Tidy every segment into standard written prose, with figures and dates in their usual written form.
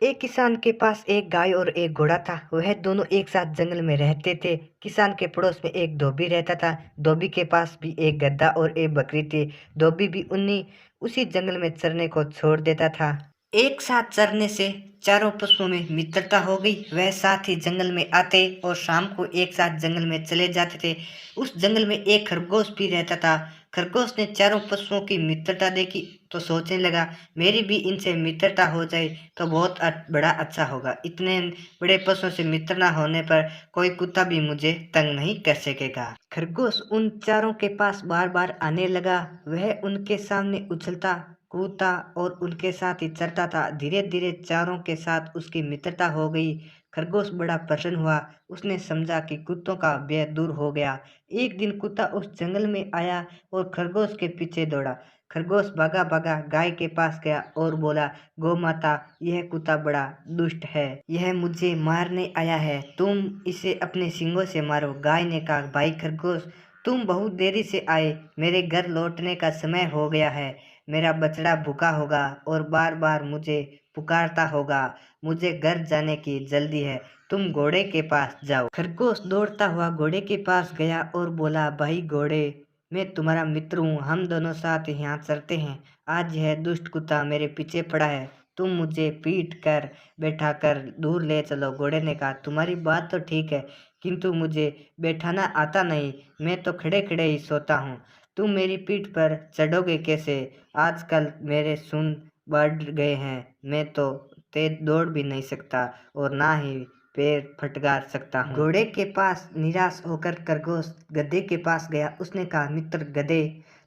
एक किसान के पास एक गाय और एक घोड़ा था। वह दोनों एक साथ जंगल में रहते थे। किसान के पड़ोस में एक धोबी रहता था। धोबी के पास भी एक गधा और एक बकरी थी। धोबी भी उन्हीं उसी जंगल में चरने को छोड़ देता था। एक साथ चरने से चारों पशुओं में मित्रता हो गई। वह साथ ही जंगल में आते और शाम को एक साथ जंगल में चले जाते थे। उस जंगल में एक खरगोश भी रहता था। खरगोश ने चारों पशुओं की मित्रता देखी तो सोचने लगा, मेरी भी इनसे मित्रता हो जाए तो बहुत बड़ा अच्छा होगा। इतने बड़े पशुओं से मित्र ना होने पर कोई कुत्ता भी मुझे तंग नहीं कर सकेगा। खरगोश उन चारों के पास बार बार आने लगा। वह उनके सामने उछलता कूदता और उनके साथ ही चलता था। धीरे धीरे चारों के साथ उसकी मित्रता हो गई। खरगोश बड़ा प्रसन्न हुआ। उसने समझा कि कुत्तों का भय दूर हो गया। एक दिन कुत्ता उस जंगल में आया और खरगोश के पीछे दौड़ा। खरगोश भागा भागा गाय के पास गया और बोला, गौ माता, यह कुत्ता बड़ा दुष्ट है। यह मुझे मारने आया है। तुम इसे अपने सींगों से मारो। गाय ने कहा, भाई खरगोश, तुम बहुत देरी से आए। मेरे घर लौटने का समय हो गया है। मेरा बछड़ा भूखा होगा और बार बार मुझे पुकारता होगा। मुझे घर जाने की जल्दी है। तुम घोड़े के पास जाओ। खरगोश दौड़ता हुआ घोड़े के पास गया और बोला, भाई घोड़े, मैं तुम्हारा मित्र हूँ। हम दोनों साथ यहाँ चलते हैं। आज यह दुष्ट कुत्ता मेरे पीछे पड़ा है। तुम मुझे पीट कर बैठा कर दूर ले चलो। घोड़े ने कहा, तुम्हारी बात तो ठीक है, किंतु मुझे बैठाना आता नहीं। मैं तो खड़े खड़े ही सोता हूँ। तुम मेरी पीठ पर चढ़ोगे कैसे? आजकल मेरे सूंड बढ़ गए हैं। मैं तो तेज दौड़ भी नहीं सकता और ना ही पैर फटकार सकता हूँ। घोड़े के पास निराश होकर खरगोश गधे के पास गया। उसने कहा, मित्र गधे,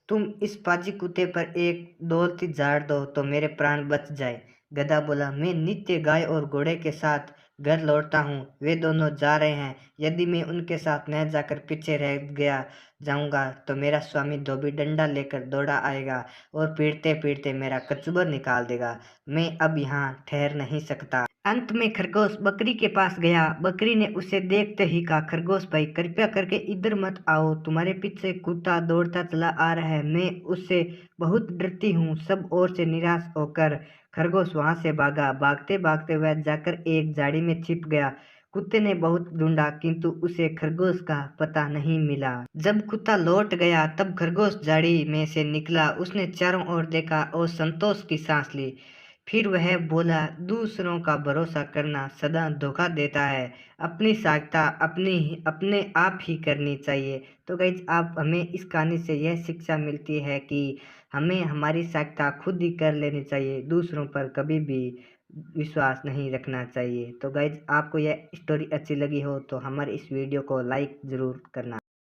तुम इस पाजी कुत्ते पर एक दौलती झाड़ दो तो मेरे प्राण बच जाए। गधा बोला, मैं नित्य गाय और घोड़े के साथ घर लौटता हूँ। वे दोनों जा रहे हैं। यदि मैं उनके साथ न जाकर पीछे रह गया जाऊंगा तो मेरा स्वामी धोबी डंडा लेकर दौड़ा आएगा और पीटते पीटते मेरा कचूबर निकाल देगा। मैं अब यहाँ ठहर नहीं सकता। अंत में खरगोश बकरी के पास गया। बकरी ने उसे देखते ही कहा, खरगोश भाई, कृपया करके इधर मत आओ। तुम्हारे पीछे कुत्ता दौड़ता चला आ रहा है। मैं उससे बहुत डरती हूँ। सब ओर से निराश होकर खरगोश वहां से भागा। भागते भागते वह जाकर एक झाड़ी में छिप गया। कुत्ते ने बहुत ढूंढा किंतु उसे खरगोश का पता नहीं मिला। जब कुत्ता लौट गया तब खरगोश झाड़ी में से निकला। उसने चारों ओर देखा और संतोष की सांस ली। फिर वह बोला, दूसरों का भरोसा करना सदा धोखा देता है। अपनी सहायता अपने आप ही करनी चाहिए। तो गाइज, आप हमें इस कहानी से यह शिक्षा मिलती है कि हमें हमारी सहायता खुद ही कर लेनी चाहिए। दूसरों पर कभी भी विश्वास नहीं रखना चाहिए। तो गाइज, आपको यह स्टोरी अच्छी लगी हो तो हमारे इस वीडियो को लाइक ज़रूर करना।